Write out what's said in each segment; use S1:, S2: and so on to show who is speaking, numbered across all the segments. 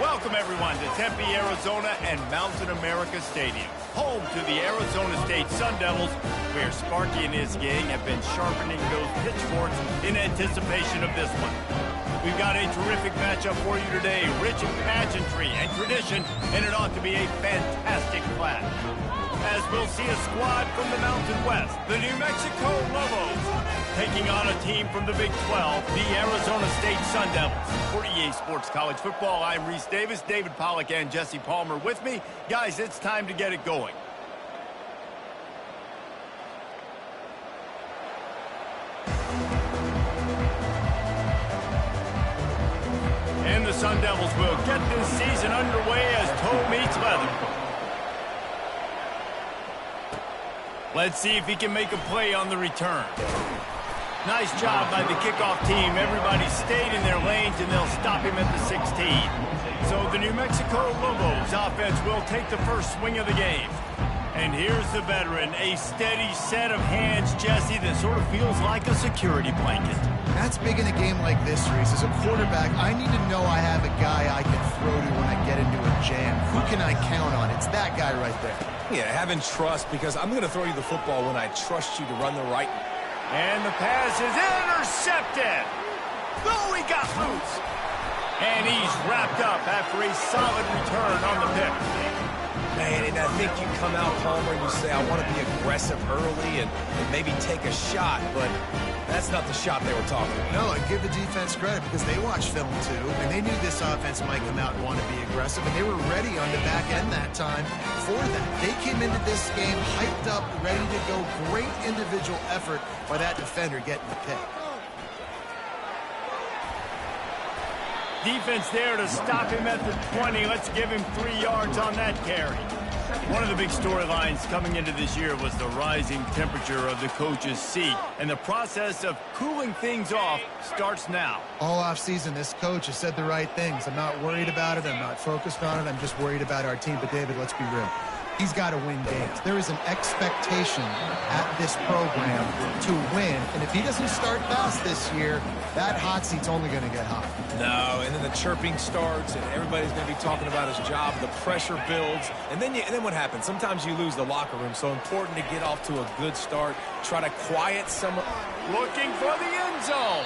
S1: Welcome, everyone, to Tempe, Arizona and Mountain America Stadium, home to the Arizona State Sun Devils, where Sparky and his gang have been sharpening those pitchforks in anticipation of this one. We've got a terrific matchup for you today, rich in pageantry and tradition, and it ought to be a fantastic clash. As we'll see a squad from the Mountain West, the New Mexico Lobos, taking on a team from the Big 12, the Arizona State Sun Devils. For EA Sports College Football, I'm Reese Davis, David Pollack, and Jesse Palmer with me. Guys, it's time to get it going. And the Sun Devils will get this season underway as toe meets leather. Let's see if he can make a play on the return. Nice job by the kickoff team. Everybody stayed in their lanes, and they'll stop him at the 16. So the New Mexico Lobos offense will take the first swing of the game. And here's the veteran, a steady set of hands, Jesse, that sort of feels like a security blanket.
S2: That's big in a game like this, Reese. As a quarterback, I need to know I have a guy I can throw to when I get into a jam. Who can I count on? It's that guy right there.
S3: Yeah, having trust, because I'm going to throw you the football when I trust you to run the right.
S1: And the pass is intercepted. Oh, he got loose. And he's wrapped up after a solid return on the pick.
S3: Man, and I think you come out, Palmer, and you say, I want to be aggressive early and maybe take a shot, but that's not the shot they were talking about.
S2: No, I give the defense credit because they watched film too, and they knew this offense might come out and want to be aggressive, and they were ready on the back end that time for that. They came into this game hyped up, ready to go. Great individual effort by that defender getting the pick.
S1: Defense there to stop him at the 20. Let's give him 3 yards on that carry. One of the big storylines coming into this year was the rising temperature of the coach's seat, and the process of cooling things off starts now.
S2: All offseason, this coach has said the right things. I'm not worried about it. I'm not focused on it. I'm just worried about our team. But, David, let's be real. He's got to win games. There is an expectation at this program to win. And if he doesn't start fast this year, that hot seat's only going to get hot.
S3: No, and then the chirping starts, and everybody's going to be talking about his job. The pressure builds, and then what happens? Sometimes you lose the locker room. So important to get off to a good start. Try to quiet some.
S1: Looking for the end zone.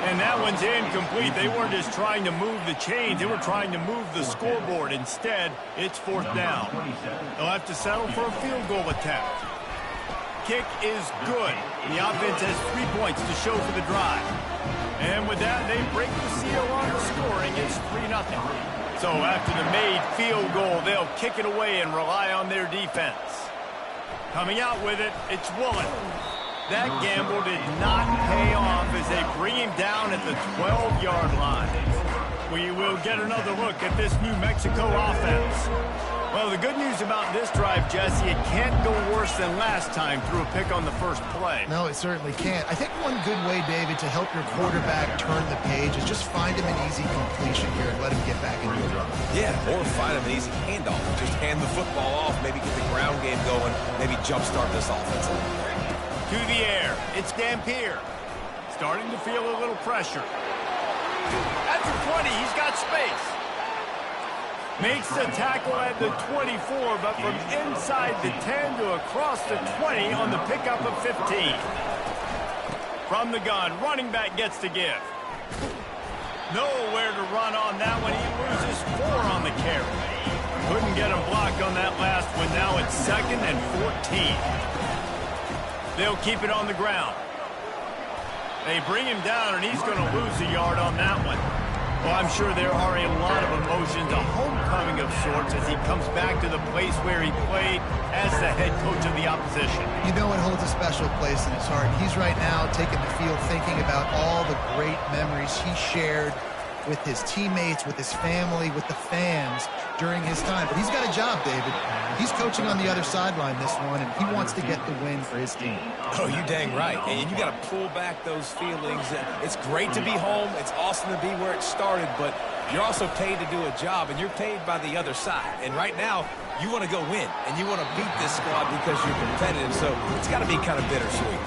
S1: And that one's incomplete. They weren't just trying to move the chains. They were trying to move the scoreboard. Instead, it's 4th down. They'll have to settle for a field goal attempt. Kick is good. The offense has 3 points to show for the drive. And with that, they break the seal on the scoring. It's 3-0. So after the made field goal, they'll kick it away and rely on their defense. Coming out with it, it's Woolen. That gamble did not pay off as they bring him down at the 12-yard line. We will get another look at this New Mexico offense. Well, the good news about this drive, Jesse, it can't go worse than last time through a pick on the first play.
S2: No, it certainly can't. I think one good way, David, to help your quarterback turn the page is just find him an easy completion here and let him get back into a run.
S3: Yeah, or find him an easy handoff. Just hand the football off, maybe get the ground game going, maybe jumpstart this offense.
S1: To the air, it's Dampier. Starting to feel a little pressure. At the 20, he's got space. Makes the tackle at the 24, but from inside the 10 to across the 20 on the pickup of 15. From the gun, running back gets to give. Nowhere to run on that one. He loses 4 on the carry. Couldn't get him blocked on that last one. Now it's 2nd and 14. They'll keep it on the ground. They bring him down, and he's going to lose a yard on that one. Well, I'm sure there are a lot of emotions, a homecoming of sorts, as he comes back to the place where he played as the head coach of the opposition.
S2: You know it holds a special place in his heart. He's right now taking the field thinking about all the great memories he shared with his teammates, with his family, with the fans during his time. But he's got a job, David. He's coaching on the other sideline this one, and he wants to get the win for his team.
S3: Oh, you dang right. And you got to pull back those feelings. It's great to be home. It's awesome to be where it started, but you're also paid to do a job, and you're paid by the other side. And right now, you want to go win, and you want to beat this squad because you're competitive. So it's got to be kind of bittersweet.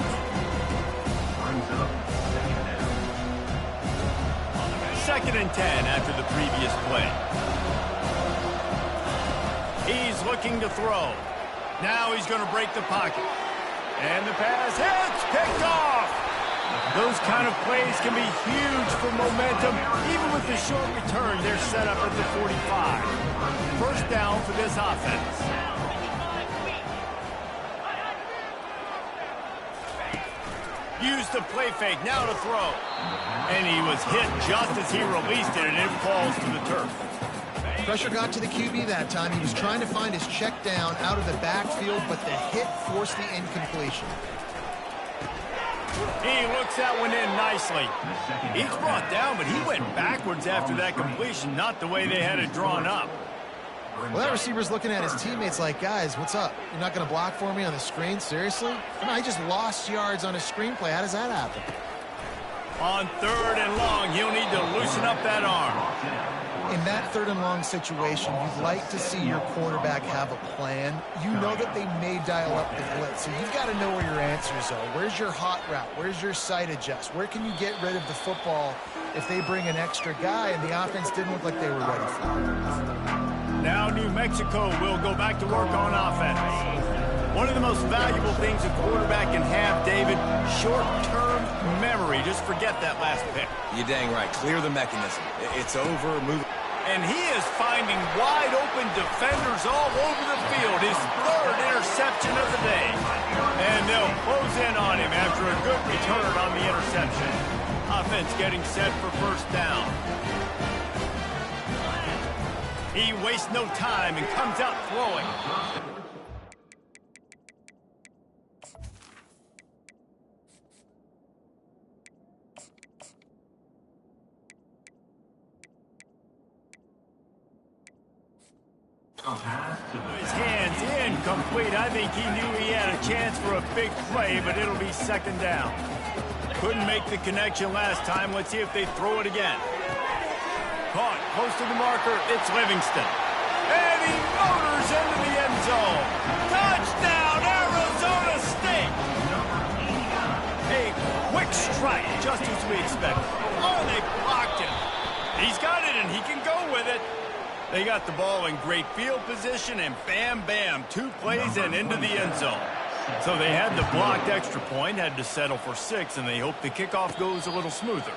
S1: 2nd and 10 after the previous play. He's looking to throw. Now he's going to break the pocket. And the pass hits, picked off. Those kind of plays can be huge for momentum. Even with the short return, they're set up at the 45. First down for this offense. Use the play fake, now to throw. And he was hit just as he released it, and it falls to the turf.
S2: Pressure got to the QB that time. He was trying to find his check down out of the backfield, but the hit forced the incompletion.
S1: He looks that one in nicely. He's brought down, but he went backwards after that completion, not the way they had it drawn up.
S2: Well, that receiver's looking at his teammates like, guys, what's up? You're not going to block for me on the screen? Seriously? Come on, I just lost yards on a screenplay. How does that happen?
S1: On 3rd and long, he'll need to loosen up that arm.
S2: In that 3rd and long situation, you'd like to see your quarterback have a plan. You know that they may dial up the blitz, so you've got to know where your answers are. Where's your hot route? Where's your sight adjust? Where can you get rid of the football if they bring an extra guy and the offense didn't look like they were ready for it?
S1: Now New Mexico will go back to work on offense. One of the most valuable things a quarterback can have, David, short-term memory. Just forget that last pick.
S3: You're dang right. Clear the mechanism. It's over. Move.
S1: And he is finding wide-open defenders all over the field. His 3rd interception of the day. And they'll close in on him after a good return on the interception. Offense getting set for first down. He wastes no time and comes out throwing. His hands incomplete. I think he knew he had a chance for a big play, but it'll be 2nd down. Couldn't make the connection last time. Let's see if they throw it again. Caught close to the marker. It's Livingston. And he motors into the end zone. Touchdown, Arizona State. A quick strike, just as we expected. Oh, they blocked him. He's got it, and he can go with it. They got the ball in great field position, and bam, bam, 2 plays and into the end zone. So they had the blocked extra point, had to settle for 6, and they hope the kickoff goes a little smoother.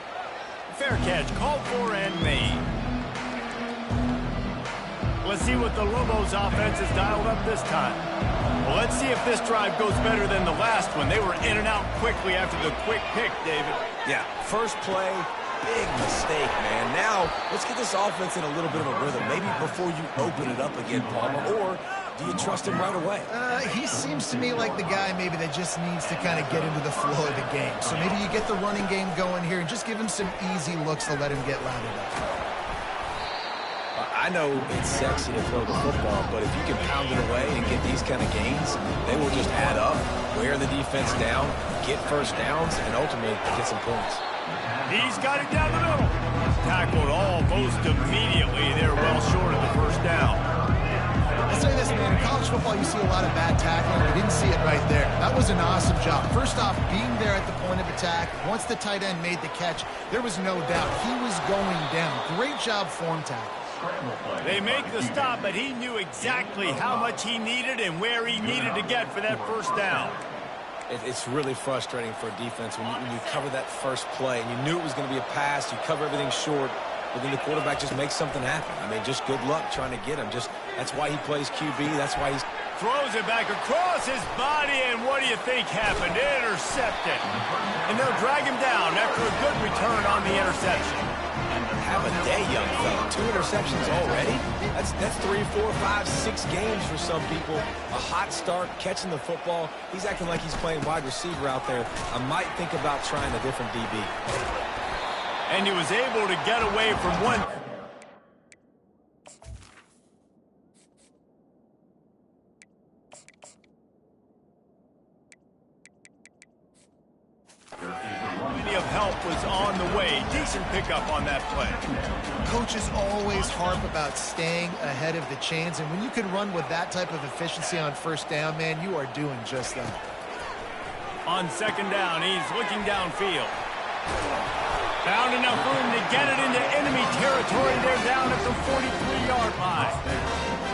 S1: Fair catch called for and made. Let's see what the Lobos offense has dialed up this time. Well, let's see if this drive goes better than the last one. They were in and out quickly after the quick pick, David.
S3: Yeah, first play, big mistake, man. Now, let's get this offense in a little bit of a rhythm. Maybe before you open it up again, Palmer, or do you trust him right away?
S2: He seems to me like the guy maybe that just needs to kind of get into the flow of the game. So maybe you get the running game going here and just give him some easy looks to let him get rounded up.
S3: I know it's sexy to throw the football, but if you can pound it away and get these kind of gains, they will just add up, wear the defense down, get first downs, and ultimately get some points.
S1: He's got it down the middle. Tackled almost immediately. They're well short of the first down.
S2: I'll say this, man. In college football, you see a lot of bad tackling. We didn't see it right there. That was an awesome job. First off, being there at the point of attack. Once the tight end made the catch, there was no doubt he was going down. Great job form tackle.
S1: They make the stop, but he knew exactly how much he needed and where he needed to get for that first down.
S3: It's really frustrating for a defense when you cover that first play and you knew it was going to be a pass, you cover everything short, but then the quarterback just makes something happen. I mean, just good luck trying to get him. That's why he plays QB. That's why he's...
S1: Throws it back across his body, and what do you think happened? Intercepted. And they'll drag him down after a good return on the interception.
S3: Have a day, young fella. 2 interceptions already? That's 3, 4, 5, 6 games for some people. A hot start, catching the football. He's acting like he's playing wide receiver out there. I might think about trying a different DB.
S1: And he was able to get away from one. Plenty of help was on the way. Decent pickup on that play.
S2: Coaches always harp about staying ahead of the chains, and when you can run with that type of efficiency on first down, man, you are doing just that.
S1: On second down, he's looking downfield. Found enough room to get it into enemy territory. They're down at the 43-yard line.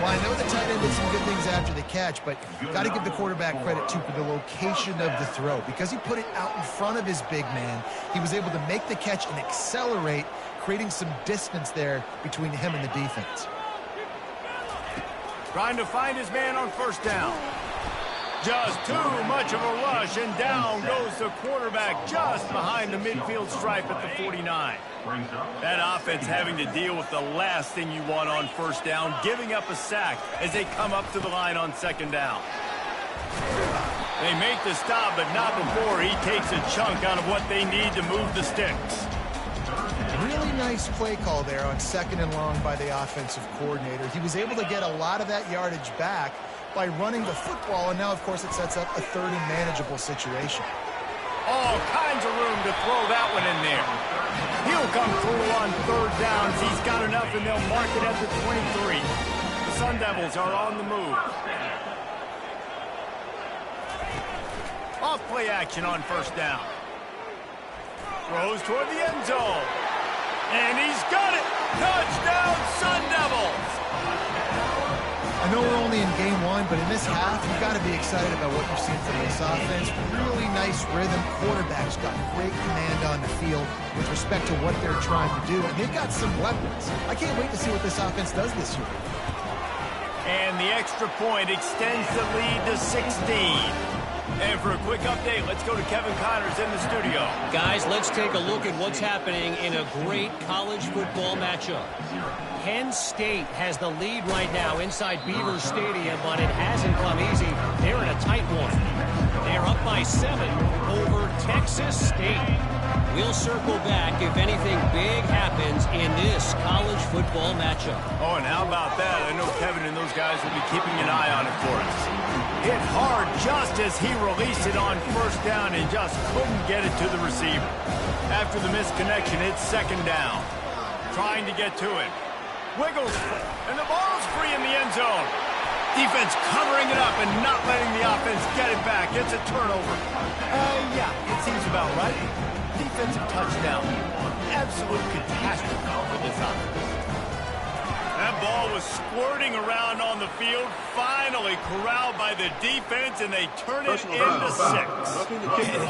S2: Well, I know the tight end did some good things after the catch, but got to give the quarterback credit, too, for the location of the throw. Because he put it out in front of his big man, he was able to make the catch and accelerate, creating some distance there between him and the defense.
S1: Trying to find his man on first down. Just too much of a rush, and down goes the quarterback just behind the midfield stripe at the 49. That offense having to deal with the last thing you want on first down, giving up a sack as they come up to the line on second down. They make the stop, but not before he takes a chunk out of what they need to move the sticks.
S2: Really nice play call there on second and long by the offensive coordinator. He was able to get a lot of that yardage back by running the football, and now, of course, it sets up a third and manageable situation.
S1: All kinds of room to throw that one in there. He'll come through on third downs. He's got enough, and they'll mark it at the 23. The Sun Devils are on the move. Off play action on first down. Throws toward the end zone. And he's got it. Touchdown, Sun Devils.
S2: I know we're only in game one, but in this half, you've got to be excited about what you've seen from this offense. Really nice rhythm. Quarterback's got great command on the field with respect to what they're trying to do, and they've got some weapons. I can't wait to see what this offense does this year.
S1: And the extra point extends the lead to 16. And for a quick update, let's go to Kevin Connors in the studio.
S4: Guys, let's take a look at what's happening in a great college football matchup. Penn State has the lead right now inside Beaver Stadium, but it hasn't come easy. They're in a tight one. They're up by 7 over Texas State. We'll circle back if anything big happens in this college football matchup.
S1: Oh, and how about that? I know Kevin and those guys will be keeping an eye on it for us. Hit hard just as he released it on first down and just couldn't get it to the receiver. After the misconnection, it's second down. Trying to get to it. Wiggles, and the ball's free in the end zone. Defense covering it up and not letting the offense get it back. It's a turnover. Yeah, it seems about right. Defensive touchdown. Absolute catastrophe for this offense. That ball was squirting around on the field, finally corralled by the defense, and they turn it into 6.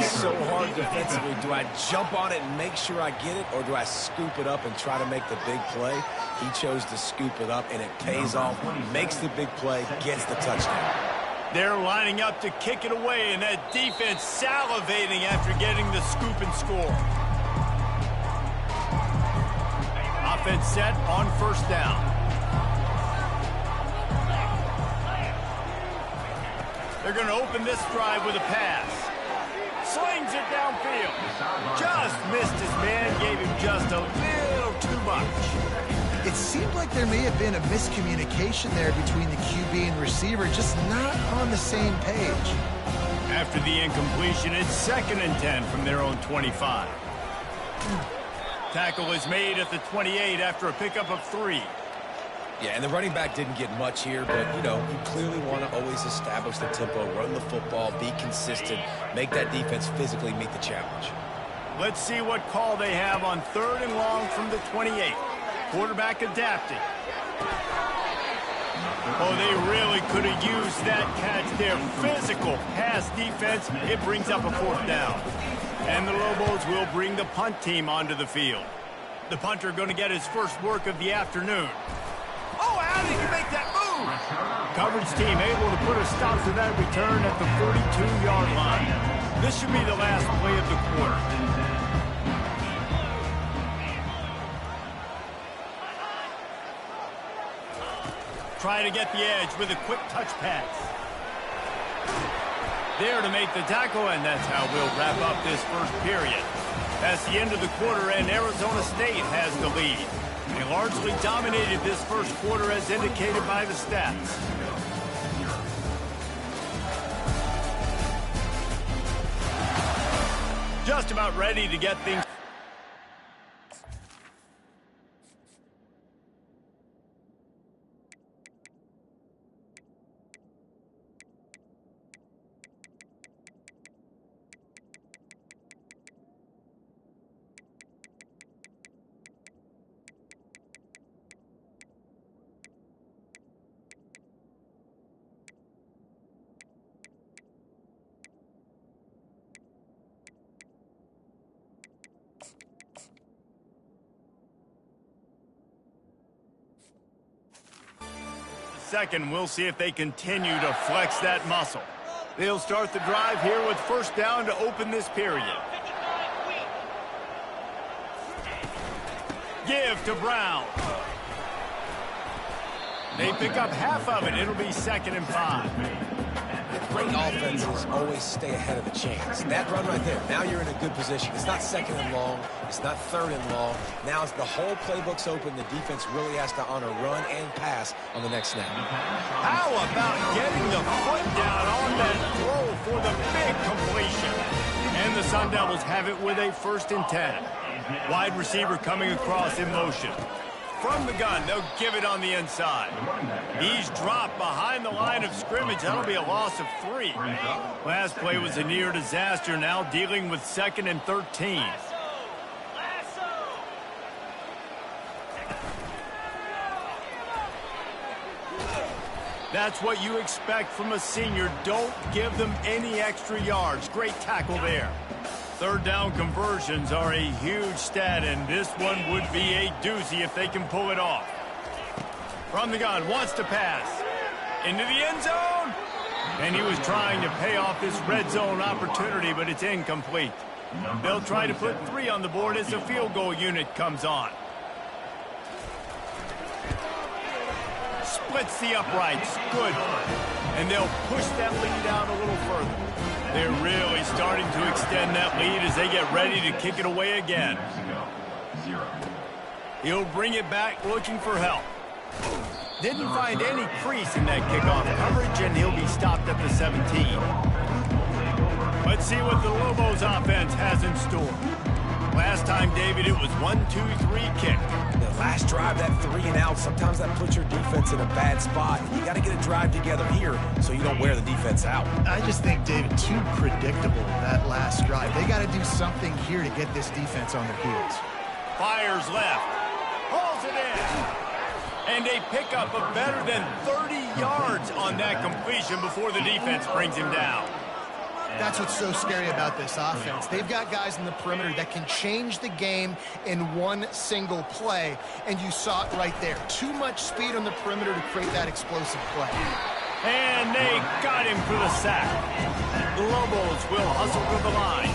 S3: It's so hard defensively. Do I jump on it and make sure I get it, or do I scoop it up and try to make the big play? He chose to scoop it up, and it pays off, makes the big play, gets the touchdown.
S1: They're lining up to kick it away, and that defense salivating after getting the scoop and score. Offense set on first down. They're going to open this drive with a pass. Slings it downfield. Just missed his man, gave him just a little too much.
S2: It seemed like there may have been a miscommunication there between the QB and receiver, just not on the same page.
S1: After the incompletion, it's 2nd and 10 from their own 25. Tackle is made at the 28 after a pickup of 3.
S3: Yeah, and the running back didn't get much here, but, you know, you clearly want to always establish the tempo, run the football, be consistent, make that defense physically meet the challenge.
S1: Let's see what call they have on 3rd and long from the 28. Quarterback adapting. Oh, they really could have used that catch there. Physical pass defense. It brings up a 4th down. And the Lobos will bring the punt team onto the field. The punter going to get his first work of the afternoon. Oh, how did he make that move? Coverage team able to put a stop to that return at the 42-yard line. This should be the last play of the quarter. Try to get the edge with a quick touch pass. There to make the tackle, and that's how we'll wrap up this first period. That's the end of the quarter, and Arizona State has the lead. They largely dominated this first quarter as indicated by the stats. Just about ready to get things second. We'll see if they continue to flex that muscle. They'll start the drive here with first down to open this period. Give to Brown. They pick up half of it. It'll be 2nd and 5.
S3: Great offenses always stay ahead of the chains. That run right there, now you're in a good position. It's not 2nd and long. It's not 3rd and long. Now it's the whole playbook's open. The defense really has to honor run and pass on the next snap.
S1: How about getting the foot down on that throw for the big completion? And the Sun Devils have it with a 1st and 10. Wide receiver coming across in motion. From the gun, they'll give it on the inside. He's dropped behind the line of scrimmage. That'll be a loss of 3. Last play was a near disaster, now dealing with 2nd and 13. That's what you expect from a senior. Don't give them any extra yards. Great tackle there. 3rd down conversions are a huge stat, and this one would be a doozy if they can pull it off. From the gun, wants to pass. Into the end zone. And he was trying to pay off this red zone opportunity, but it's incomplete. They'll try to put 3 on the board as the field goal unit comes on. Splits the uprights. Good. And they'll push that lead out a little further. They're really starting to extend that lead as they get ready to kick it away again. He'll bring it back looking for help. Didn't find any crease in that kickoff coverage, and he'll be stopped at the 17. Let's see what the Lobos offense has in store. Last time, David, it was 1-2-3 kick.
S3: The last drive, that 3 and out, sometimes that puts your defense in a bad spot. You got to get a drive together here so you don't wear the defense out.
S2: I just think, David, too predictable, that last drive. They got to do something here to get this defense on their heels.
S1: Fires left. Pulls it in. And a pickup of better than 30 yards on that completion before the defense brings him down.
S2: That's what's so scary about this offense. They've got guys in the perimeter that can change the game in one single play, and you saw it right there. Too much speed on the perimeter to create that explosive play.
S1: And they got him for the sack. The Lobos will hustle to the line.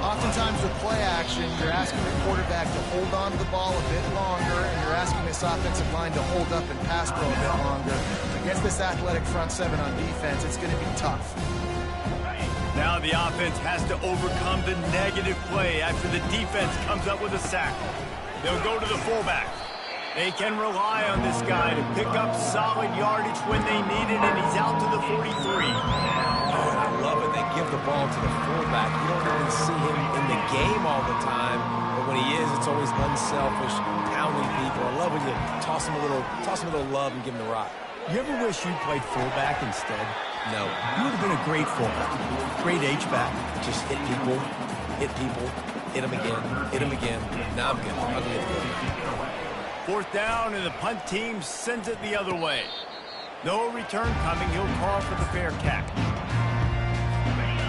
S2: Oftentimes with play action, you're asking the quarterback to hold on to the ball a bit longer, and you're asking this offensive line to hold up and pass pro a bit longer. Against this athletic front 7 on defense, it's going to be tough.
S1: Now the offense has to overcome the negative play after the defense comes up with a sack. They'll go to the fullback. They can rely on this guy to pick up solid yardage when they need it, and he's out to the 43.
S3: Oh, I love it. They give the ball to the fullback. You don't even see him in the game all the time, but when he is, it's always unselfish, pounding people. I love when you toss him a little love and give him the rock.
S1: You ever wish you played fullback instead?
S3: No.
S1: You would have been a great fullback. Great H-back.
S3: Just hit people, hit them again. Now I'm good. I'll get good.
S1: 4th down, and the punt team sends it the other way. No return coming. He'll call for the fair catch.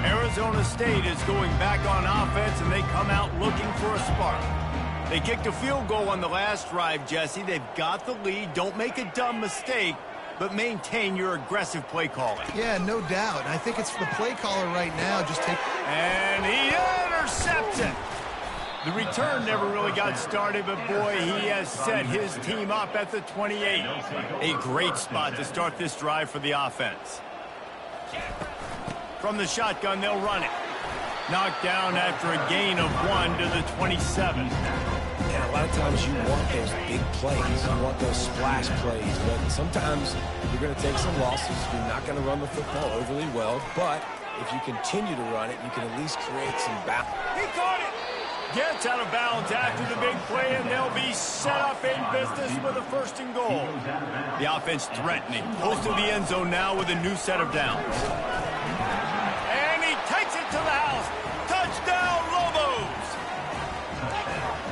S1: Arizona State is going back on offense, and they come out looking for a spark. They kicked a field goal on the last drive, Jesse. They've got the lead. Don't make a dumb mistake, but maintain your aggressive play calling.
S2: Yeah, no doubt. I think it's the play caller right now. Just take...
S1: And he intercepts it. The return never really got started, but boy, he has set his team up at the 28. A great spot to start this drive for the offense. From the shotgun, they'll run it. Knocked down after a gain of 1 to the 27.
S3: And a lot of times you want those big plays. You want those splash plays. But sometimes you're going to take some losses. You're not going to run the football overly well. But if you continue to run it, you can at least create some balance.
S1: He caught it. Gets out of bounds after the big play, and they'll be set up in business with a 1st and goal. The offense threatening. Close to the end zone now with a new set of downs. And he takes it to the house. Touchdown, Lobos!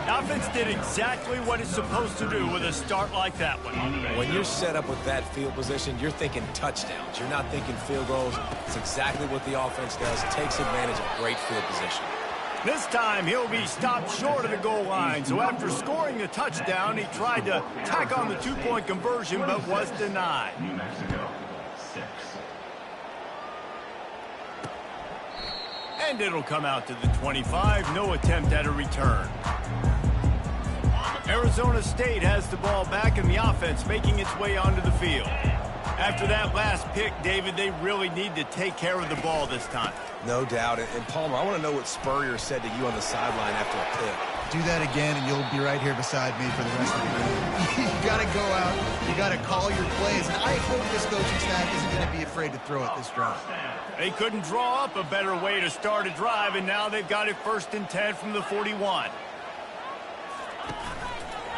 S1: The offense did exactly what it's supposed to do with a start like that one.
S3: When you're set up with that field position, you're thinking touchdowns. You're not thinking field goals. It's exactly what the offense does. Takes advantage of great field position.
S1: This time he'll be stopped short of the goal line. So after scoring the touchdown, he tried to tack on the two-point conversion but was denied.
S5: New Mexico, 6.
S1: And it'll come out to the 25. No attempt at a return. Arizona State has the ball back in the offense, making its way onto the field. After that last pick, David, they really need to take care of the ball this time.
S3: No doubt. And Palmer, I want to know what Spurrier said to you on the sideline after a pick.
S2: Do that again, and you'll be right here beside me for the rest of the game. You got to go out. You got to call your plays. And I hope this coaching staff isn't going to be afraid to throw it this drive.
S1: They couldn't draw up a better way to start a drive, and now they've got it 1st and 10 from the 41.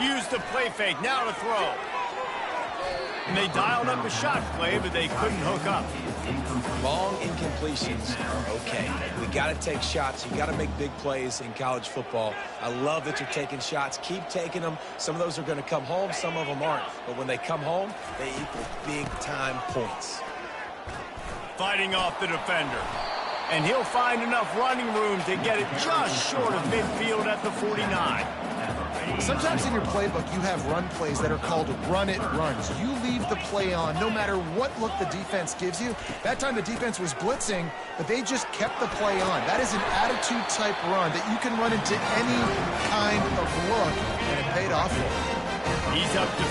S1: Use the play fake. Now to throw. And they dialed up a shot play, but they couldn't hook up.
S3: Long incompletions are okay. We got to take shots. You got to make big plays in college football. I love that you're taking shots. Keep taking them. Some of those are going to come home. Some of them aren't. But when they come home, they equal big-time points.
S1: Fighting off the defender. And he'll find enough running room to get it just short of midfield at the 49.
S2: Sometimes in your playbook, you have run plays that are called run-it runs. You leave the play on no matter what look the defense gives you. That time the defense was blitzing, but they just kept the play on. That is an attitude-type run that you can run into any kind of look, and it paid off for him.
S1: He's up to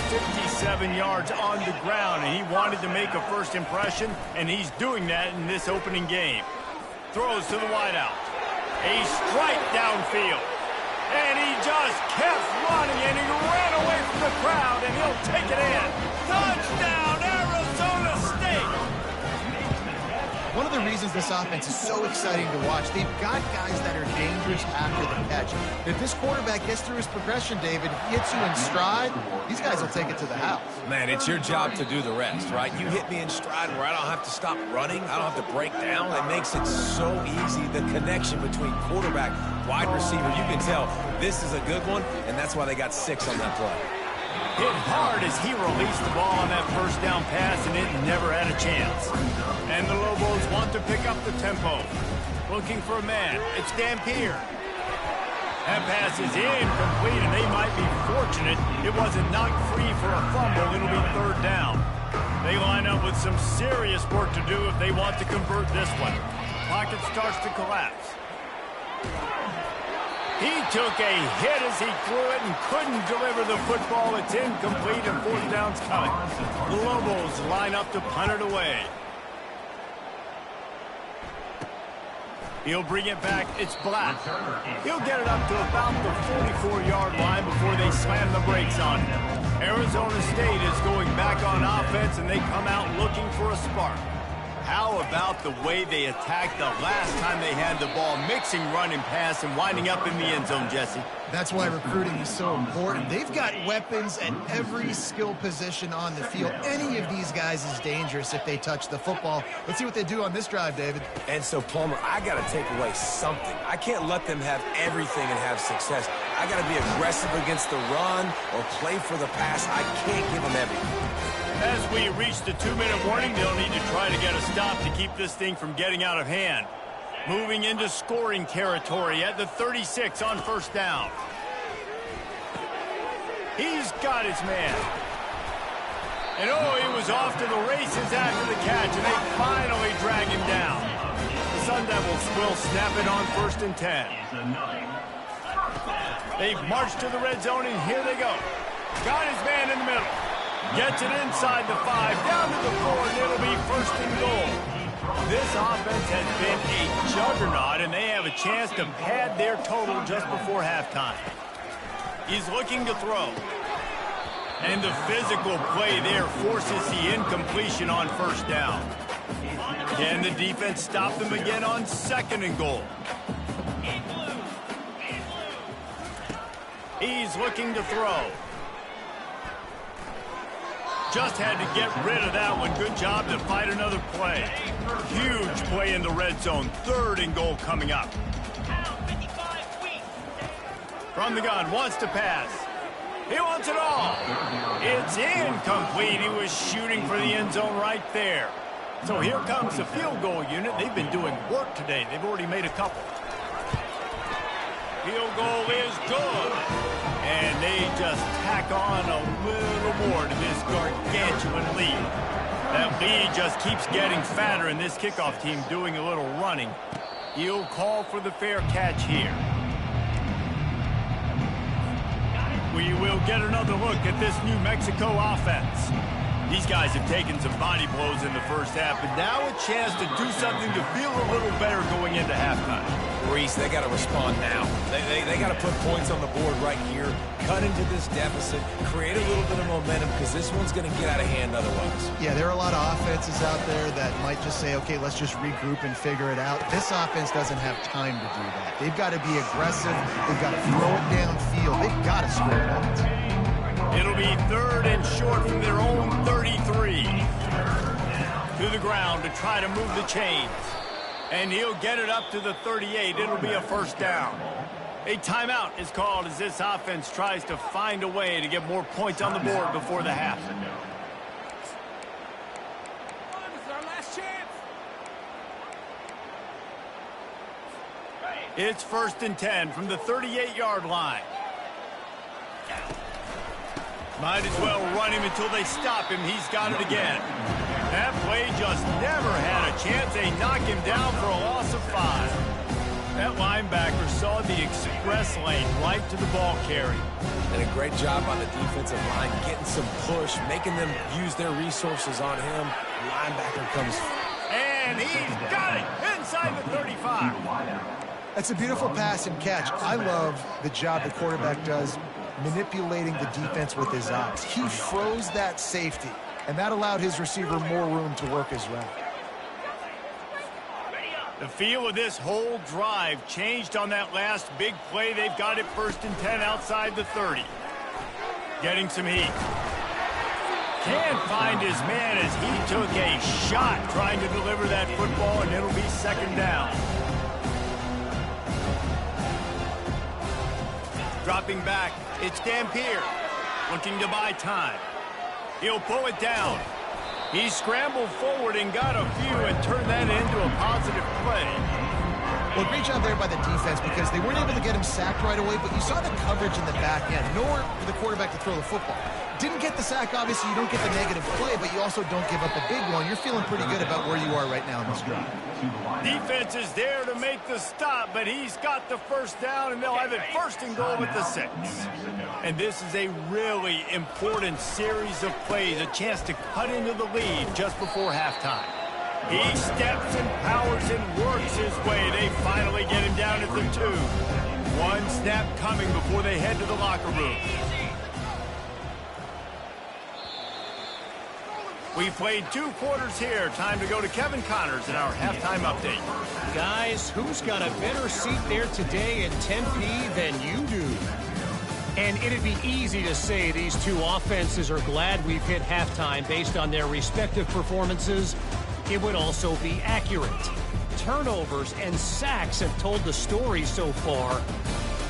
S1: 57 yards on the ground, and he wanted to make a first impression, and he's doing that in this opening game. Throws to the wideout. A strike downfield. And he just kept running, and he ran away from the crowd, and he'll take it in. Touchdown, Arizona State!
S2: One of the reasons this offense is so exciting to watch, they've got guys that are dangerous after the catch. If this quarterback gets through his progression, David, hits you in stride, these guys will take it to the house.
S3: Man, it's your job to do the rest, right? You hit me in stride where I don't have to stop running. I don't have to break down. It makes it so easy, the connection between quarterback, wide receiver. You can tell this is a good one, and that's why they got 6 on that play.
S1: Hit hard as he released the ball on that first down pass, and it never had a chance. And the Lobos want to pick up the tempo. Looking for a man. It's Dampier. That pass is incomplete, and they might be fortunate it wasn't knocked free for a fumble. It'll be 3rd down. They line up with some serious work to do if they want to convert this one. Pocket starts to collapse. He took a hit as he threw it and couldn't deliver the football. It's incomplete, and 4th down's coming. The Lobos line up to punt it away. He'll bring it back. It's Black. He'll get it up to about the 44-yard line before they slam the brakes on him. Arizona State is going back on offense, and they come out looking for a spark. How about the way they attacked the last time they had the ball, mixing run and pass and winding up in the end zone, Jesse?
S2: That's why recruiting is so important. They've got weapons at every skill position on the field. Any of these guys is dangerous if they touch the football. Let's see what they do on this drive, David.
S3: And so, Palmer, I got to take away something. I can't let them have everything and have success. I got to be aggressive against the run or play for the pass. I can't give them everything.
S1: As we reach the 2-minute warning, they'll need to try to get a stop to keep this thing from getting out of hand. Moving into scoring territory at the 36 on 1st down. He's got his man. And oh, he was off to the races after the catch, and they finally drag him down. The Sun Devils will snap it on 1st and 10. They've marched to the red zone, and here they go. Got his man in the middle. Gets it inside the 5, down to the 4, and it'll be 1st and goal. This offense has been a juggernaut, and they have a chance to pad their total just before halftime. He's looking to throw. And the physical play there forces the incompletion on 1st down. Can the defense stop them again on 2nd and goal? He's looking to throw. Just had to get rid of that one. Good job to fight another play. Huge play in the red zone. 3rd and goal coming up. From the gun, wants to pass. He wants it all. It's incomplete. He was shooting for the end zone right there. So here comes the field goal unit. They've been doing work today. They've already made a couple. Field goal is good. And they just tack on a little more to this gargantuan lead. That lead just keeps getting fatter, and this kickoff team doing a little running. He'll call for the fair catch here. We will get another look at this New Mexico offense. These guys have taken some body blows in the first half, but now a chance to do something to feel a little better going into halftime.
S3: Reese, they got to respond now. They got to put points on the board right here, cut into this deficit, create a little bit of momentum, because this one's going to get out of hand otherwise.
S2: Yeah, there are a lot of offenses out there that might just say, okay, let's just regroup and figure it out. This offense doesn't have time to do that. They've got to be aggressive. They've got to throw it downfield. They've got to score points.
S1: It'll be 3rd and short from their own 33. To the ground to try to move the chains. And he'll get it up to the 38. It'll be a first down. A timeout is called as this offense tries to find a way to get more points on the board before the half. It's 1st and 10 from the 38-yard line. Might as well run him until they stop him. He's got it again. That play just never had a chance. They knock him down for a loss of 5. That linebacker saw the express lane right to the ball carrier.
S3: And a great job on the defensive line, getting some push, making them use their resources on him. Linebacker comes.
S1: And he's got it inside the 35.
S2: That's a beautiful pass and catch. I love the job the quarterback does manipulating the defense with his eyes. He froze that safety, and that allowed his receiver more room to work his route.
S1: The feel of this whole drive changed on that last big play. They've got it 1st and 10 outside the 30. Getting some heat. Can't find his man as he took a shot trying to deliver that football, and it'll be 2nd down. Dropping back, it's Dampier, looking to buy time. He'll pull it down. He scrambled forward and got a few and turned that into a positive play.
S2: Well, great job there by the defense because they weren't able to get him sacked right away, but you saw the coverage in the back end. Nowhere for the quarterback to throw the football. Didn't get the sack, obviously. You don't get the negative play, but you also don't give up a big one. You're feeling pretty good about where you are right now in this drive.
S1: Defense is there to make the stop, but he's got the 1st down, and they'll have it 1st and goal at the 6. And this is a really important series of plays, a chance to cut into the lead just before halftime. He steps and powers and works his way. They finally get him down at the 2. One snap coming before they head to the locker room. We played 2 quarters here. Time to go to Kevin Connors in our halftime update.
S4: Guys, who's got a better seat there today in Tempe than you do? And it'd be easy to say these two offenses are glad we've hit halftime based on their respective performances. It would also be accurate. Turnovers and sacks have told the story so far.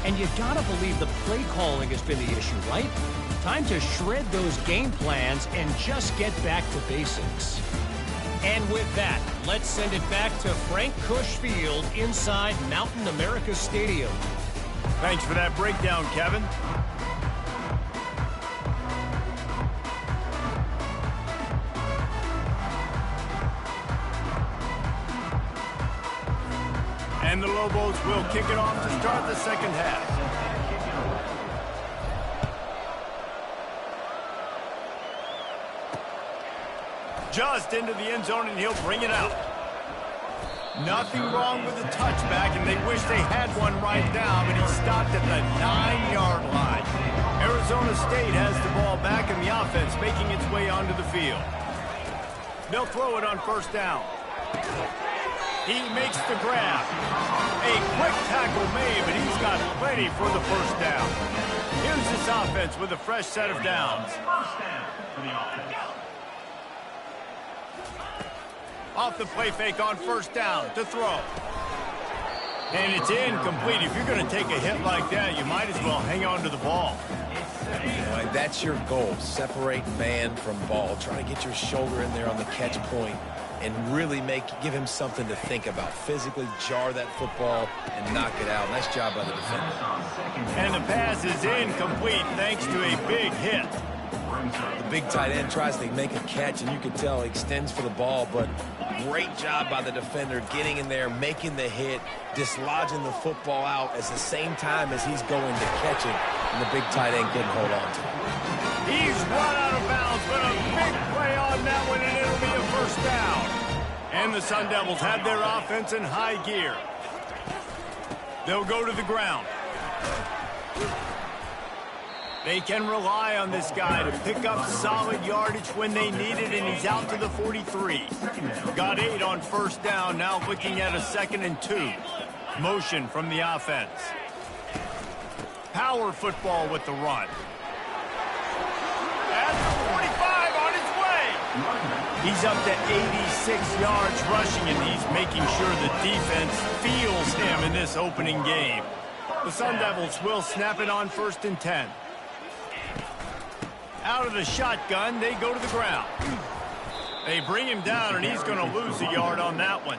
S4: And you gotta believe the play calling has been the issue, right? Time to shred those game plans and just get back to basics. And with that, let's send it back to Frank Cush Field inside Mountain America Stadium.
S1: Thanks for that breakdown, Kevin. And the Lobos will kick it off to start the 2nd half. Just into the end zone, and he'll bring it out. Nothing wrong with the touchback, and they wish they had one right now, but he stopped at the 9-yard line. Arizona State has the ball back in the offense, making its way onto the field. They'll throw it on 1st down. He makes the grab. A quick tackle made, but he's got plenty for the 1st down. Here's this offense with a fresh set of downs. Off the play fake on 1st down to throw. And it's incomplete. If you're going to take a hit like that, you might as well hang on to the ball.
S3: Boy, that's your goal. Separate man from ball. Try to get your shoulder in there on the catch point. and really give him something to think about. Physically jar that football and knock it out. Nice job by the defender.
S1: And the pass is incomplete thanks to a big hit.
S3: The big tight end tries to make a catch, and you can tell he extends for the ball, but great job by the defender getting in there, making the hit, dislodging the football out at the same time as he's going to catch it, and the big tight end couldn't hold on to it.
S1: He's run out of bounds, but a big play on that one, and it'll be a first down. And the Sun Devils have their offense in high gear. They'll go to the ground. They can rely on this guy to pick up solid yardage when they need it, and he's out to the 43. Got 8 on first down, now looking at a 2nd and 2. Motion from the offense. Power football with the run. At the 45 on his way. He's up to 86 yards rushing, and he's making sure the defense feels him in this opening game. The Sun Devils will snap it on 1st and 10. Out of the shotgun, they go to the ground. They bring him down, and he's going to lose a yard on that one.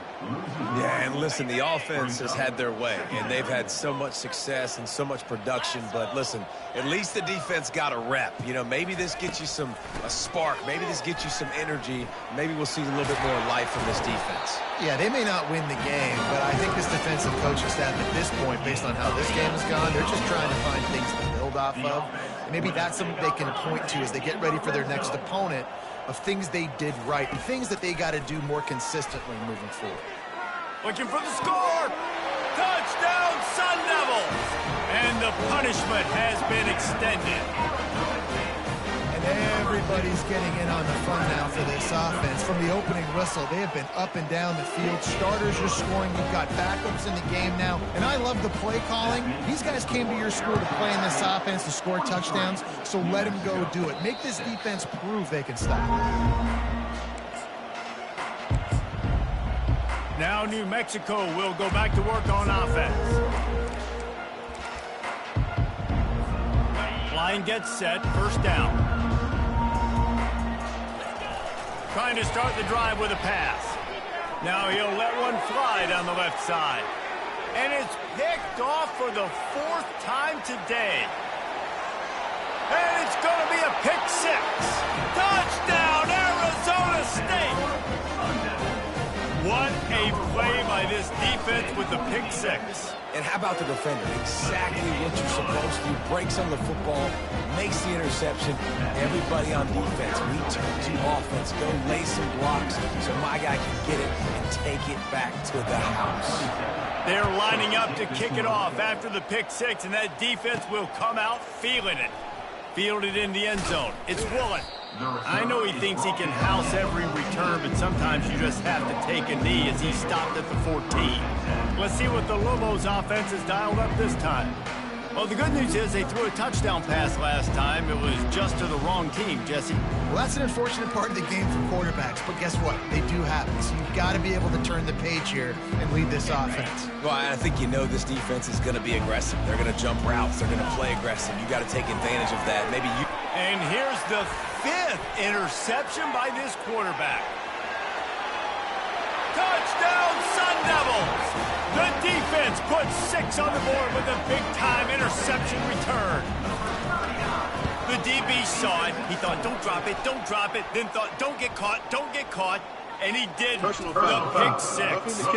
S3: Yeah, and listen, the offense has had their way, and they've had so much success and so much production. But listen, at least the defense got a rep. You know, maybe this gets you a spark. Maybe this gets you some energy. Maybe we'll see a little bit more life from this defense.
S2: Yeah, they may not win the game, but I think this defensive coaching staff at this point, based on how this game has gone, they're just trying to find things to build off of. And maybe that's something they can point to as they get ready for their next opponent, of things they did right and things that they got to do more consistently moving forward.
S1: Looking for the score. Touchdown, Sun Devils. And the punishment has been extended.
S2: And everybody's getting in on the fun now for this offense. From the opening whistle, they have been up and down the field. Starters are scoring. You've got backups in the game now. And I love the play calling. These guys came to your school to play in this offense to score touchdowns, so let them go do it. Make this defense prove they can stop.
S1: Now New Mexico will go back to work on offense. Line gets set, 1st down. Trying to start the drive with a pass. Now he'll let one fly down the left side. And it's picked off for the 4th time today. And it's going to be a pick 6. Touchdown, Arizona State! What a play by this defense with the pick 6.
S3: And how about the defender? Exactly what you're supposed to do. Breaks on the football, makes the interception. Everybody on defense, we turn to offense. Go lay some blocks so my guy can get it and take it back to the house.
S1: They're lining up to kick it off after the pick 6, and that defense will come out feeling it. Fielded in the end zone. It's Woolen. I know he thinks he can house every return, but sometimes you just have to take a knee as he stopped at the 14. Let's see what the Lobos offense has dialed up this time. Well, the good news is they threw a touchdown pass last time. It was just to the wrong team, Jesse.
S2: Well, that's an unfortunate part of the game for quarterbacks, but guess what? They do happen. So you've got to be able to turn the page here and lead this offense.
S3: Well, I think you know this defense is going to be aggressive. They're going to jump routes. They're going to play aggressive. You got to take advantage of that. Maybe you...
S1: And here's the 5th interception by this quarterback. Touchdown, Sun Devils! The defense puts 6 on the board with a big-time interception return. The DB saw it. He thought, don't drop it, don't drop it. Then thought, don't get caught. And he did the pick 6.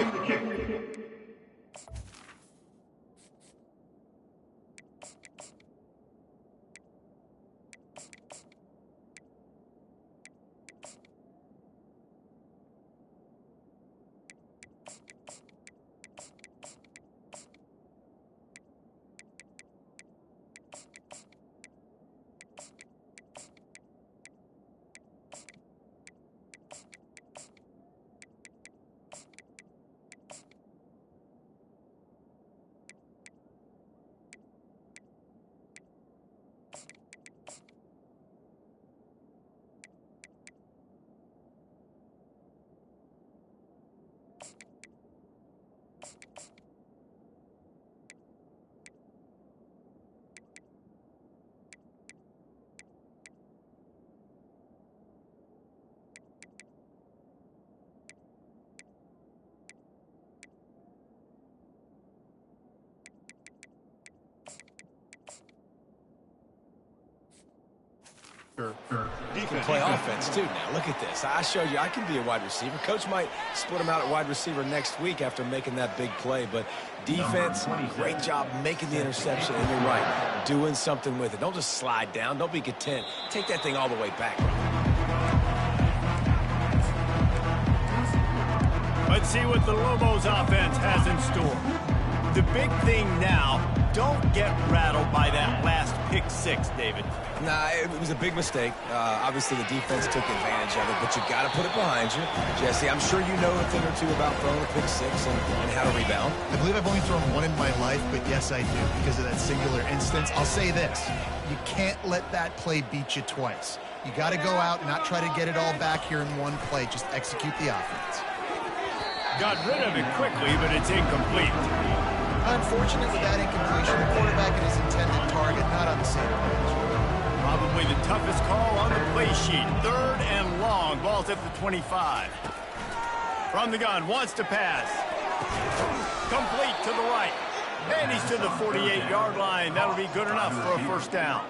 S3: You can play offense, too, now. Look at this. I showed you I can be a wide receiver. Coach might split him out at wide receiver next week after making that big play. But defense, great job making the interception. And you're right, doing something with it. Don't just slide down. Don't be content. Take that thing all the way back.
S1: Let's see what the Lobos offense has in store. The big thing now, don't get rattled by that last pick six, David.
S3: Nah, it was a big mistake. Obviously, the defense took advantage of it, but you got to put it behind you. Jesse, I'm sure you know a thing or two about throwing a pick six and how to rebound.
S2: I believe I've only thrown one in my life, but yes, I do, because of that singular instance. I'll say this. You can't let that play beat you twice. You got to go out and not try to get it all back here in one play. Just execute the offense.
S1: Got rid of it quickly, but it's incomplete.
S2: Unfortunate with that incompletion. The quarterback and his intended target not on the same page.
S1: Probably the toughest call on the play sheet. 3rd and long. Ball's at the 25. From the gun, wants to pass. Complete to the right. And he's to the 48-yard line. That'll be good enough for a first down.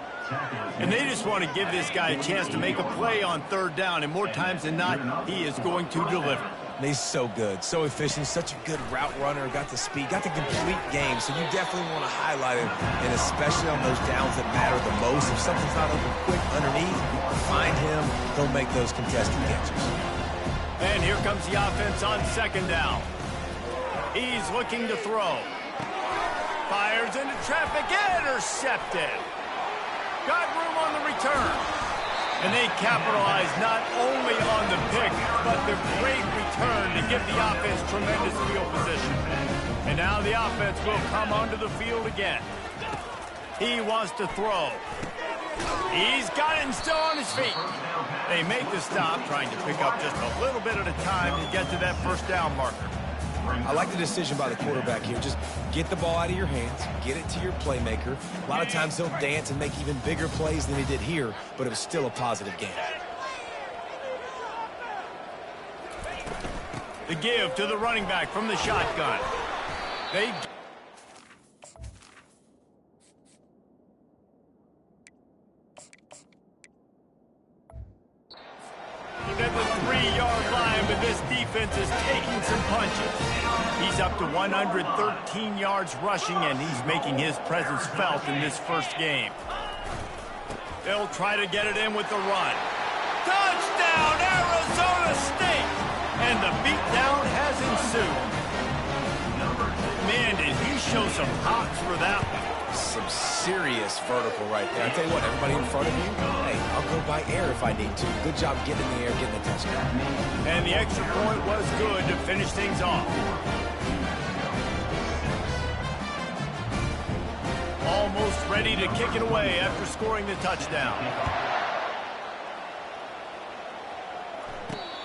S1: And they just want to give this guy a chance to make a play on 3rd down. And more times than not, he is going to deliver.
S3: He's so good, so efficient, such a good route runner, got the speed, got the complete game, so you definitely want to highlight him, and especially on those downs that matter the most. If something's not open quick underneath, find him, he'll make those contested catches.
S1: And here comes the offense on 2nd down. He's looking to throw. Fires into traffic, intercepted. Got room on the return. And they capitalize not only on the pick, but the great return to give the offense tremendous field position. And now the offense will come onto the field again. He wants to throw. He's got it and still on his feet. They make the stop, trying to pick up just a little bit at a time to get to that first down marker.
S3: I like the decision by the quarterback here. Just get the ball out of your hands, get it to your playmaker. A lot of times he'll dance and make even bigger plays than he did here, but it was still a positive game.
S1: The give to the running back from the shotgun. They at the 3-yard line, but this defense is taking some punches. He's up to 113 yards rushing, and he's making his presence felt in this first game. They'll try to get it in with the run. Touchdown, Arizona State! And the beatdown has ensued. Man, did he show some hops for that one.
S3: Some serious vertical right there. I tell you what, everybody in front of you, hey, I'll go by air if I need to. Good job getting in the air, getting the touchdown.
S1: And the extra point was good to finish things off. Almost ready to kick it away after scoring the touchdown.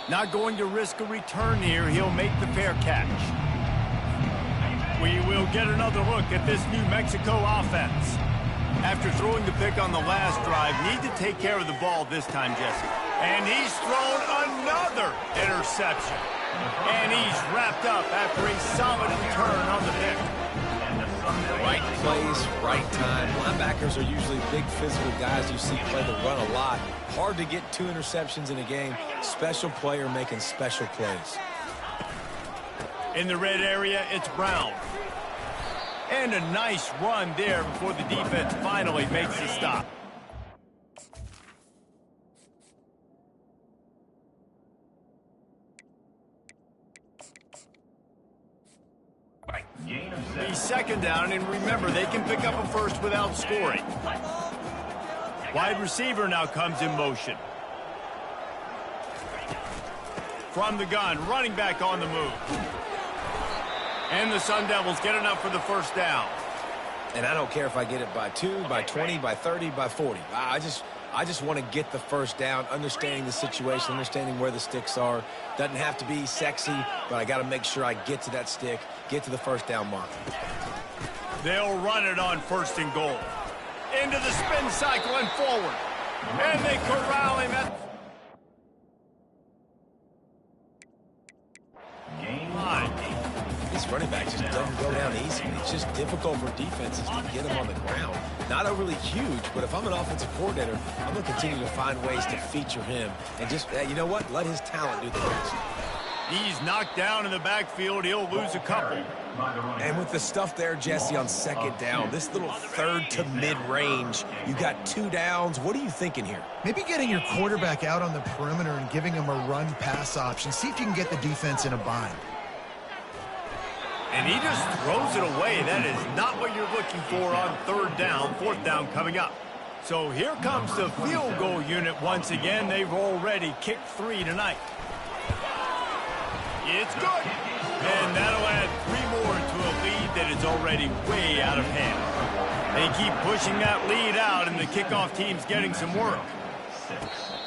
S1: Not going to risk a return here. He'll make the fair catch. We will get another look at this New Mexico offense. After throwing the pick on the last drive, need to take care of the ball this time, Jesse. And he's thrown another interception. And he's wrapped up after a solid return on the pick.
S3: Right place, right time. Linebackers are usually big physical guys you see play the run a lot. Hard to get 2 interceptions in a game. Special player making special plays.
S1: In the red area, it's Brown. And a nice run there before the defense finally makes the stop. He's 2nd down, and remember, they can pick up a first without scoring. Wide receiver now comes in motion. From the gun, running back on the move. And the Sun Devils get enough for the first down.
S3: And I don't care if I get it by 2, by 20, by 30, by 40. I just want to get the first down, understanding the situation, understanding where the sticks are. Doesn't have to be sexy, but I got to make sure I get to that stick, get to the first down mark.
S1: They'll run it on 1st and goal. Into the spin cycle and forward. And they corral him at
S3: His this running back just doesn't go down easy. It's just difficult for defenses to get him on the ground. Not overly huge, but if I'm an offensive coordinator, I'm going to continue to find ways to feature him. And just, you know what? Let his talent do the rest.
S1: He's knocked down in the backfield. He'll lose a couple.
S3: And with the stuff there, Jesse, on second down, this little third to mid-range, you got 2 downs. What are you thinking here?
S2: Maybe getting your quarterback out on the perimeter and giving him a run-pass option. See if you can get the defense in a bind.
S1: And he just throws it away. That is not what you're looking for on third down. Fourth down coming up. So here comes the field goal unit once again. They've already kicked 3 tonight. It's good. And that'll add 3 more to a lead that is already way out of hand. They keep pushing that lead out, and the kickoff team's getting some work.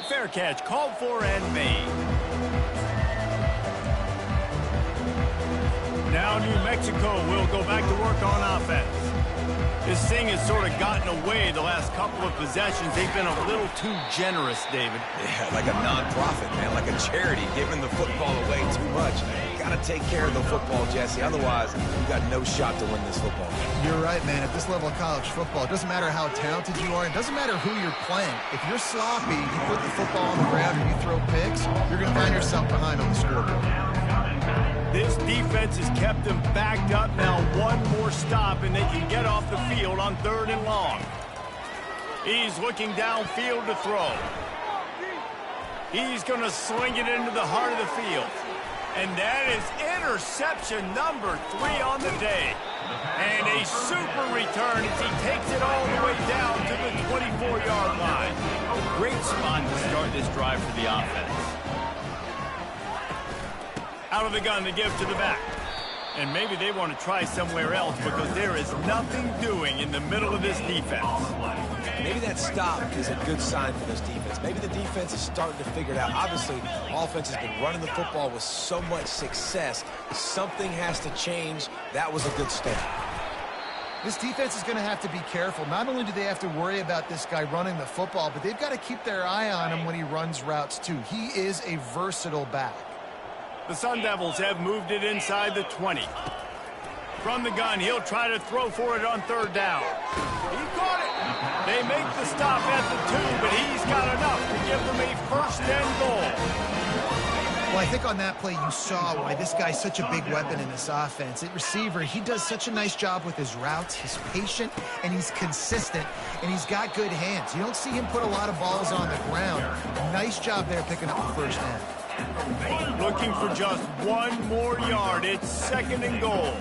S1: Fair catch called for and made. Now New Mexico will go back to work on offense. This thing has sort of gotten away the last couple of possessions. They've been a little too generous, David.
S3: Yeah, like a nonprofit, man, like a charity, giving the football away too much. Got to take care of the football, Jesse. Otherwise, you got no shot to win this football game.
S2: You're right, man. At this level of college football, it doesn't matter how talented you are. It doesn't matter who you're playing. If you're sloppy, you put the football on the ground or you throw picks, you're going to find yourself behind on the scoreboard.
S1: This defense has kept them backed up. Now one more stop, and they can get off the field on third and long. He's looking downfield to throw. He's going to sling it into the heart of the field. And that is interception number 3 on the day. And a super return as he takes it all the way down to the 24-yard line. Great spot to start this drive for the offense. Out of the gun to give to the back. And maybe they want to try somewhere else because there is nothing doing in the middle of this defense.
S3: Maybe that stop is a good sign for this defense. Maybe the defense is starting to figure it out. Obviously, offense has been running the football with so much success. Something has to change. That was a good start.
S2: This defense is going to have to be careful. Not only do they have to worry about this guy running the football, but they've got to keep their eye on him when he runs routes too. He is a versatile back.
S1: The Sun Devils have moved it inside the 20. From the gun, he'll try to throw for it on third down. He caught it. They make the stop at the 2, but he's got enough to give them a first and goal.
S2: Well, I think on that play you saw why this guy's such a big weapon in this offense. At receiver, he does such a nice job with his routes. He's patient, and he's consistent, and he's got good hands. You don't see him put a lot of balls on the ground. Nice job there picking up the first down.
S1: Looking for just 1 more yard. It's second and goal.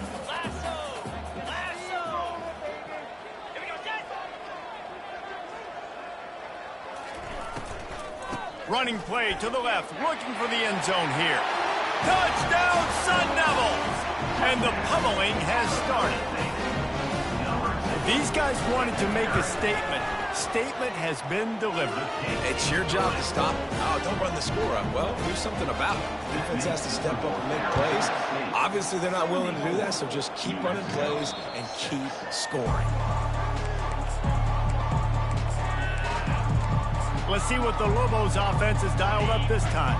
S1: Running play to the left, looking for the end zone here. Touchdown, Sun Devils! And the pummeling has started. These guys wanted to make a statement. Statement has been delivered.
S3: It's your job to stop. Oh, don't run the score up. Well, do something about it. Defense has to step up and make plays. Obviously, they're not willing to do that, so just keep running plays and keep scoring.
S1: Let's see what the Lobos offense has dialed up this time.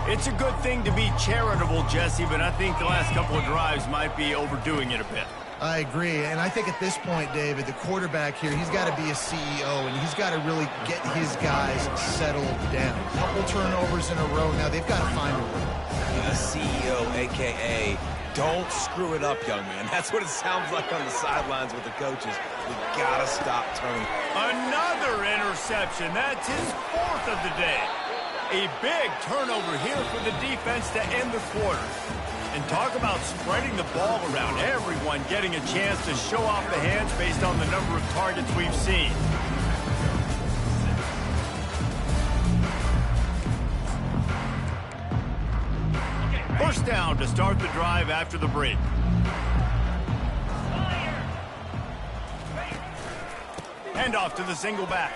S1: It's a good thing to be charitable, Jesse, but I think the last couple of drives might be overdoing it a bit.
S2: I agree, and I think at this point, David, the quarterback here, he's got to be a CEO, and he's got to really get his guys settled down. A couple turnovers in a row. Now they've got to find a way.
S3: A CEO, a.k.a. don't screw it up, young man. That's what it sounds like on the sidelines with the coaches. We got to stop turning.
S1: Another interception. That's his 4th of the day. A big turnover here for the defense to end the quarter. And talk about spreading the ball around. Everyone getting a chance to show off the hands based on the number of targets we've seen. First down to start the drive after the break. Handoff to the single back.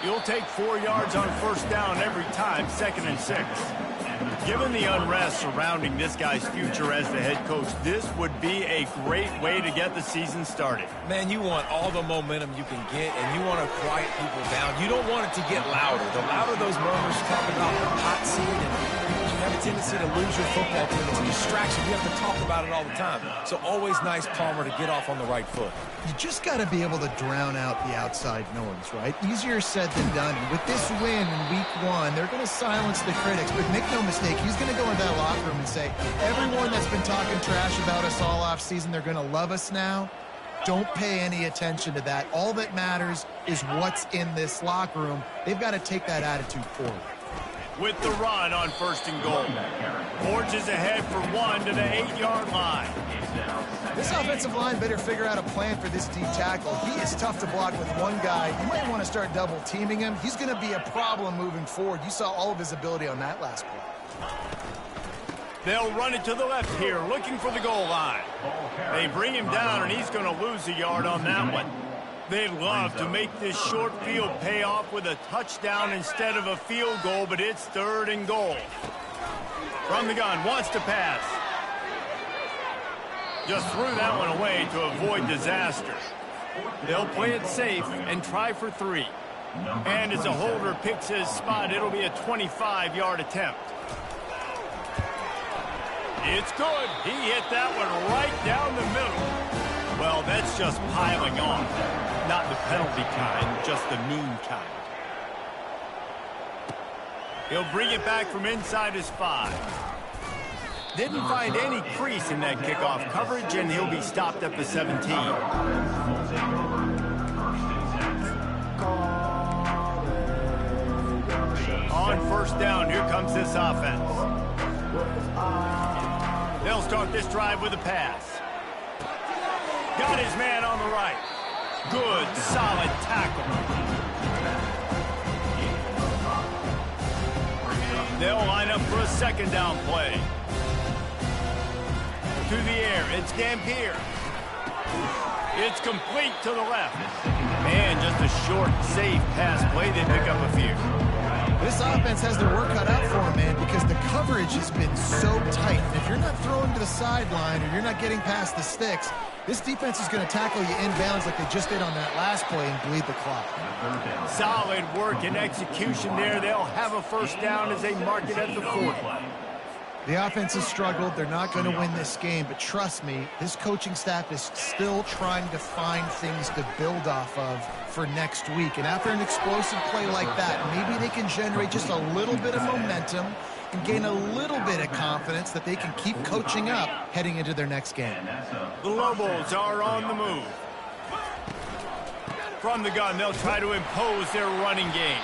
S1: You'll take 4 yards on first down every time, 2nd and 6. Given the unrest surrounding this guy's future as the head coach, this would be a great way to get the season started.
S3: Man, you want all the momentum you can get, and you want to quiet people down. You don't want it to get louder. The louder those murmurs talk about hot seat, and you have a tendency to lose your football team. It's a distraction. You have to talk about it all the time. So always nice, Palmer, to get off on the right foot.
S2: You just got to be able to drown out the outside noise, right? Easier said than done. And with this win in week 1, they're going to silence the critics. But make no mistake, he's going to go into that locker room and say, everyone that's been talking trash about us all off season, they're going to love us now. Don't pay any attention to that. All that matters is what's in this locker room. They've got to take that attitude forward.
S1: With the run on 1st and goal. Forges ahead for 1 to the 8-yard line.
S2: This offensive line better figure out a plan for this deep tackle. He is tough to block with one guy. You might want to start double teaming him. He's going to be a problem moving forward. You saw all of his ability on that last play.
S1: They'll run it to the left here, looking for the goal line. They bring him down, and he's going to lose a yard on that one. They'd love to make this short field pay off with a touchdown instead of a field goal, but it's 3rd and goal. From the gun, wants to pass. Just threw that one away to avoid disaster. They'll play it safe and try for 3. And as a holder picks his spot, it'll be a 25-yard attempt. It's good. He hit that one right down the middle. Well, that's just piling on. Not the penalty kind, just the mean kind. He'll bring it back from inside his 5. Didn't find any crease in that kickoff coverage, and he'll be stopped at the 17. On 1st down, here comes this offense. They'll start this drive with a pass. Got his man on the right. Good, solid tackle. They'll line up for a 2nd down play. To the air, it's Dampier. It's complete to the left. And just a short, safe pass play. They pick up a few.
S2: This offense has their work cut out for them, man, because the coverage has been so tight. And if you're not throwing to the sideline or you're not getting past the sticks, this defense is going to tackle you inbounds like they just did on that last play and bleed the clock.
S1: Solid work and execution there. They'll have a 1st down as they mark it at the 40.
S2: The offense has struggled. They're not going to win this game, but trust me, this coaching staff is still trying to find things to build off of for next week. And after an explosive play like that, maybe they can generate just a little bit of momentum and gain a little bit of confidence that they can keep coaching up heading into their next game.
S1: The Lobos are on the move. From the gun, they'll try to impose their running game.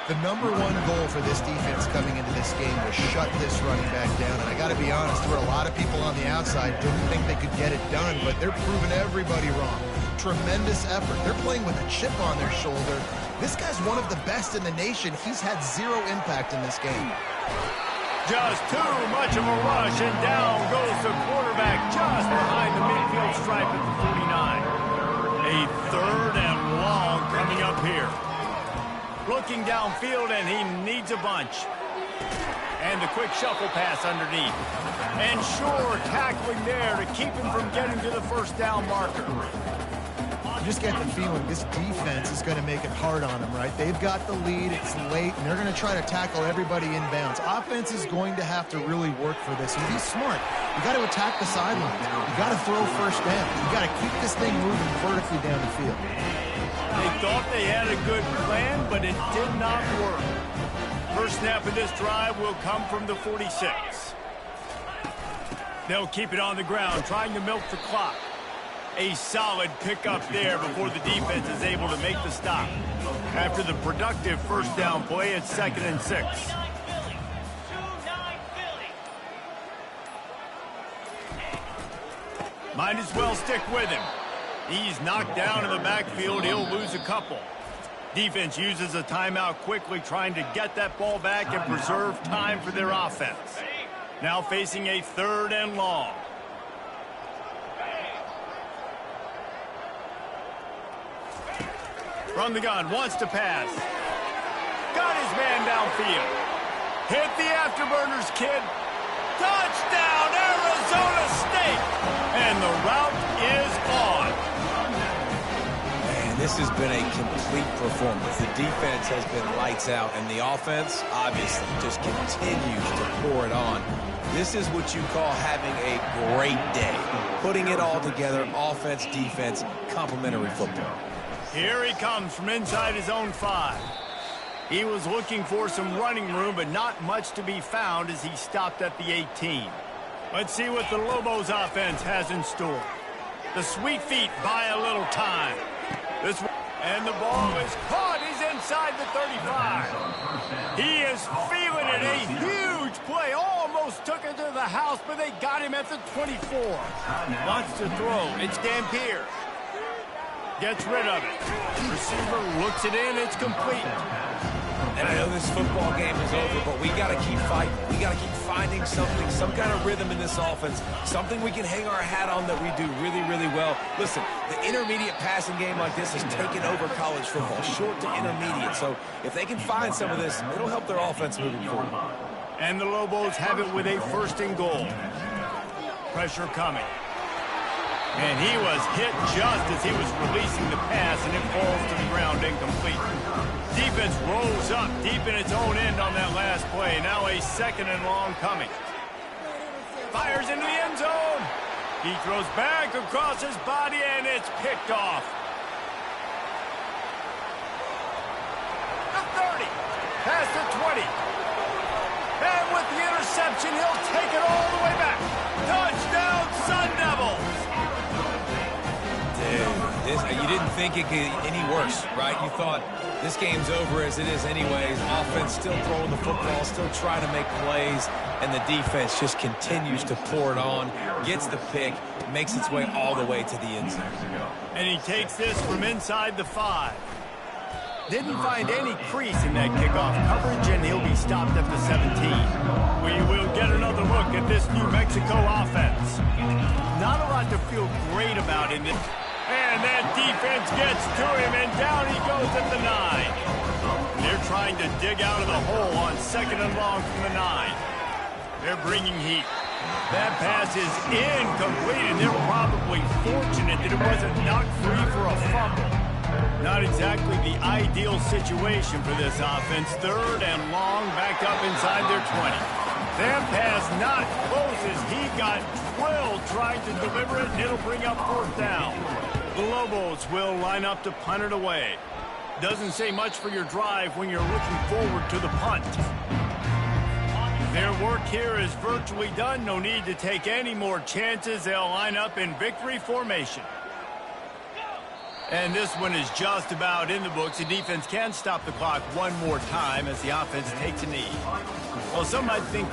S2: The #1 goal for this defense coming into this game was shut this running back down. And I got to be honest, there were a lot of people on the outside didn't think they could get it done, but they're proving everybody wrong. Tremendous effort. They're playing with a chip on their shoulder. This guy's one of the best in the nation. He's had 0 impact in this game.
S1: Just too much of a rush, and down goes the quarterback just behind the midfield stripe at the 49. A 3rd and long coming up here. Looking downfield, and he needs a bunch. And the quick shuffle pass underneath. And sure, tackling there to keep him from getting to the 1st down marker.
S2: You just get the feeling this defense is going to make it hard on them, right? They've got the lead, it's late, and they're going to try to tackle everybody inbounds. Offense is going to have to really work for this, and be smart. You got to attack the sidelines. You got to throw 1st down. You got to keep this thing moving vertically down the field.
S1: They thought they had a good plan, but it did not work. 1st snap of this drive will come from the 46. They'll keep it on the ground, trying to milk the clock. A solid pickup there before the defense is able to make the stop. After the productive 1st down play, it's 2nd and 6. Might as well stick with him. He's knocked down in the backfield. He'll lose a couple. Defense uses a timeout quickly, trying to get that ball back and preserve time for their offense. Now facing a 3rd and long. From the gun, wants to pass. Got his man downfield. Hit the afterburners, kid. Touchdown, Arizona State. And the route is on.
S3: This has been a complete performance. The defense has been lights out, and the offense, obviously, just continues to pour it on. This is what you call having a great day. Putting it all together, offense, defense, complementary football.
S1: Here he comes from inside his own 5. He was looking for some running room, but not much to be found as he stopped at the 18. Let's see what the Lobos offense has in store. The sweet feet buy a little time. And the ball is caught. He's inside the 35. He is feeling it. A huge play. Almost took it to the house, but they got him at the 24. Wants to throw. It's Dampier. Gets rid of it. Receiver looks it in. It's complete.
S3: And I know this football game is over, but we got to keep fighting. We got to keep finding something, some kind of rhythm in this offense, something we can hang our hat on that we do really, really well. Listen, the intermediate passing game like this has taken over college football, short to intermediate. So if they can find some of this, it'll help their offense moving forward.
S1: And the Lobos have it with a 1st and goal. Pressure coming. And he was hit just as he was releasing the pass, and it falls to the ground incomplete. Defense rolls up deep in its own end on that last play. Now a 2nd and long coming. Fires into the end zone. He throws back across his body, and it's picked off. The 30. Past the 20. And with the interception, he'll take it all the way back. Touchdown, Sun Devils.
S3: You didn't think it could get any worse, right? You thought this game's over as it is anyways. Offense still throwing the football, still trying to make plays, and the defense just continues to pour it on, gets the pick, makes its way all the way to the end zone.
S1: And he takes this from inside the 5. Didn't find any crease in that kickoff coverage, and he'll be stopped at the 17. We will get another look at this New Mexico offense. Not a lot to feel great about in this. And that defense gets to him, and down he goes at the 9. They're trying to dig out of the hole on 2nd and long from the 9. They're bringing heat. That pass is incomplete, and they're probably fortunate that it wasn't knocked free for a fumble. Not exactly the ideal situation for this offense. 3rd and long, back up inside their 20. That pass not close as he got drilled trying to deliver it, and it'll bring up 4th down. The Lobos will line up to punt it away. Doesn't say much for your drive when you're looking forward to the punt. Their work here is virtually done. No need to take any more chances. They'll line up in victory formation. And this one is just about in the books. The defense can stop the clock one more time as the offense takes a knee. Well, some might think that